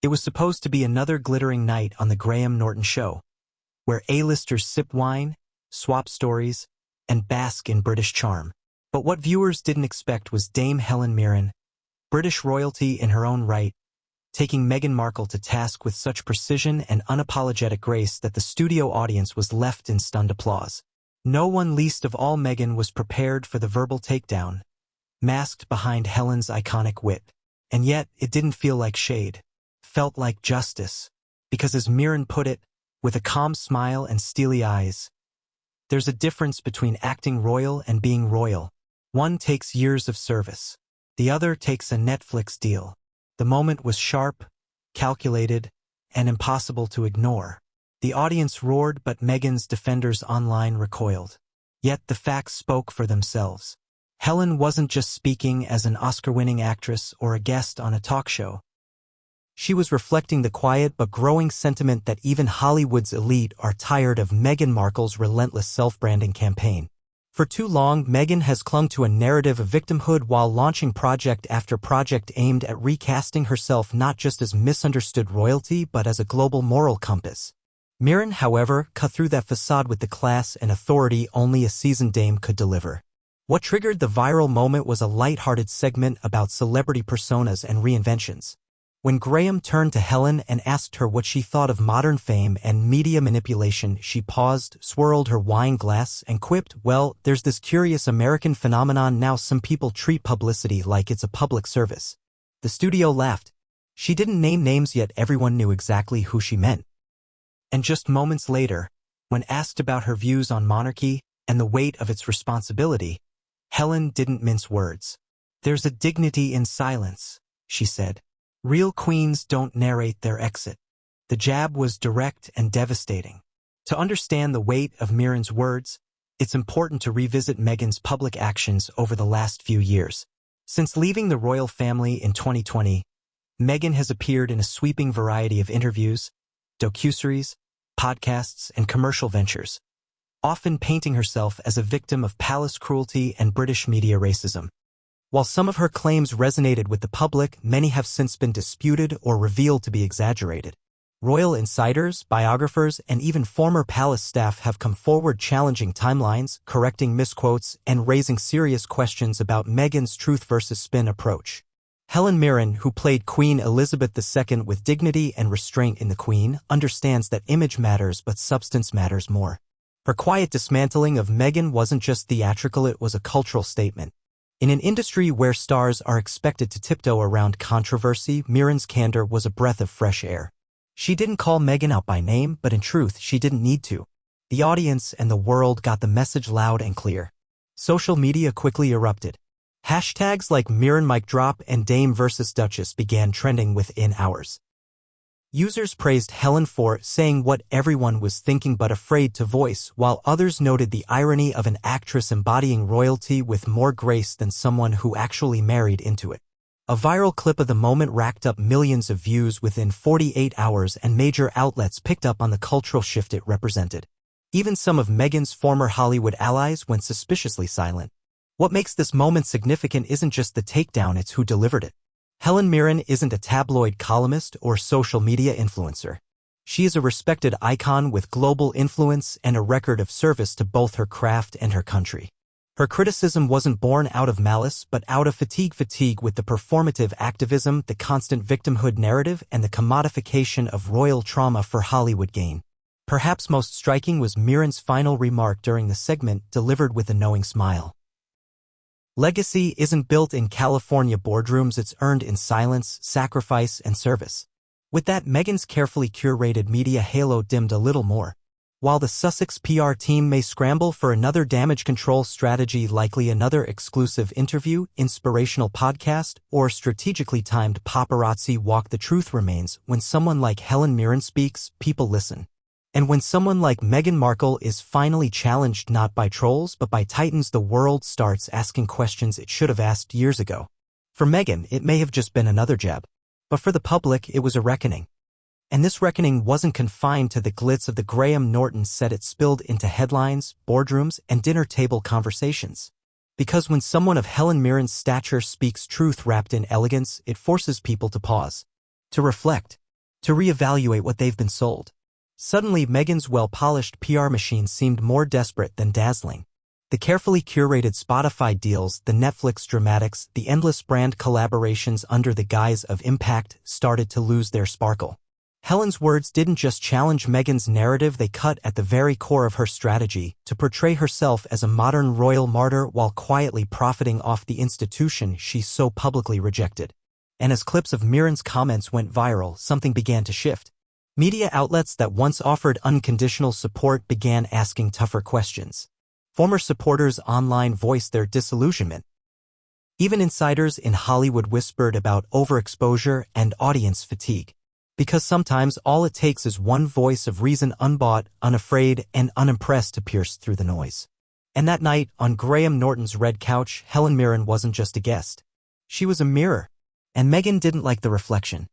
It was supposed to be another glittering night on the Graham Norton show, where A-listers sip wine, swap stories, and bask in British charm. But what viewers didn't expect was Dame Helen Mirren, British royalty in her own right, taking Meghan Markle to task with such precision and unapologetic grace that the studio audience was left in stunned applause. No one, least of all Meghan, was prepared for the verbal takedown, masked behind Helen's iconic wit. And yet, it didn't feel like shade. Felt like justice. Because as Mirren put it, with a calm smile and steely eyes, there's a difference between acting royal and being royal. One takes years of service. The other takes a Netflix deal. The moment was sharp, calculated, and impossible to ignore. The audience roared, but Meghan's defenders online recoiled. Yet the facts spoke for themselves. Helen wasn't just speaking as an Oscar-winning actress or a guest on a talk show. She was reflecting the quiet but growing sentiment that even Hollywood's elite are tired of Meghan Markle's relentless self-branding campaign. For too long, Meghan has clung to a narrative of victimhood while launching project after project aimed at recasting herself not just as misunderstood royalty but as a global moral compass. Mirren, however, cut through that facade with the class and authority only a seasoned dame could deliver. What triggered the viral moment was a light-hearted segment about celebrity personas and reinventions. When Graham turned to Helen and asked her what she thought of modern fame and media manipulation, she paused, swirled her wine glass, and quipped, "Well, there's this curious American phenomenon now. Some people treat publicity like it's a public service." The studio laughed. She didn't name names, yet everyone knew exactly who she meant. And just moments later, when asked about her views on monarchy and the weight of its responsibility, Helen didn't mince words. "There's a dignity in silence," she said. "Real queens don't narrate their exit." The jab was direct and devastating. To understand the weight of Mirren's words, it's important to revisit Meghan's public actions over the last few years. Since leaving the royal family in 2020, Meghan has appeared in a sweeping variety of interviews, docuseries, podcasts, and commercial ventures, often painting herself as a victim of palace cruelty and British media racism. While some of her claims resonated with the public, many have since been disputed or revealed to be exaggerated. Royal insiders, biographers, and even former palace staff have come forward challenging timelines, correcting misquotes, and raising serious questions about Meghan's truth versus spin approach. Helen Mirren, who played Queen Elizabeth II with dignity and restraint in The Queen, understands that image matters but substance matters more. Her quiet dismantling of Meghan wasn't just theatrical, it was a cultural statement. In an industry where stars are expected to tiptoe around controversy, Mirren's candor was a breath of fresh air. She didn't call Meghan out by name, but in truth, she didn't need to. The audience and the world got the message loud and clear. Social media quickly erupted. Hashtags like Mirren mic drop and Dame versus Duchess began trending within hours. Users praised Helen for saying what everyone was thinking but afraid to voice, while others noted the irony of an actress embodying royalty with more grace than someone who actually married into it. A viral clip of the moment racked up millions of views within 48 hours, and major outlets picked up on the cultural shift it represented. Even some of Meghan's former Hollywood allies went suspiciously silent. What makes this moment significant isn't just the takedown, it's who delivered it. Helen Mirren isn't a tabloid columnist or social media influencer. She is a respected icon with global influence and a record of service to both her craft and her country. Her criticism wasn't born out of malice but out of fatigue with the performative activism, the constant victimhood narrative, and the commodification of royal trauma for Hollywood gain. Perhaps most striking was Mirren's final remark during the segment, delivered with a knowing smile. "Legacy isn't built in California boardrooms, it's earned in silence, sacrifice, and service." With that, Meghan's carefully curated media halo dimmed a little more. While the Sussex PR team may scramble for another damage control strategy, likely another exclusive interview, inspirational podcast, or strategically timed paparazzi walk, the truth remains, when someone like Helen Mirren speaks, people listen. And when someone like Meghan Markle is finally challenged not by trolls but by titans, the world starts asking questions it should have asked years ago. For Meghan, it may have just been another jab. But for the public, it was a reckoning. And this reckoning wasn't confined to the glitz of the Graham Norton set, it spilled into headlines, boardrooms, and dinner table conversations. Because when someone of Helen Mirren's stature speaks truth wrapped in elegance, it forces people to pause, to reflect, to reevaluate what they've been sold. Suddenly, Meghan's well-polished PR machine seemed more desperate than dazzling. The carefully curated Spotify deals, the Netflix dramatics, the endless brand collaborations under the guise of impact started to lose their sparkle. Helen's words didn't just challenge Meghan's narrative, they cut at the very core of her strategy to portray herself as a modern royal martyr while quietly profiting off the institution she so publicly rejected. And as clips of Mirren's comments went viral, something began to shift. Media outlets that once offered unconditional support began asking tougher questions. Former supporters online voiced their disillusionment. Even insiders in Hollywood whispered about overexposure and audience fatigue. Because sometimes all it takes is one voice of reason, unbought, unafraid, and unimpressed, to pierce through the noise. And that night, on Graham Norton's red couch, Helen Mirren wasn't just a guest. She was a mirror. And Meghan didn't like the reflection.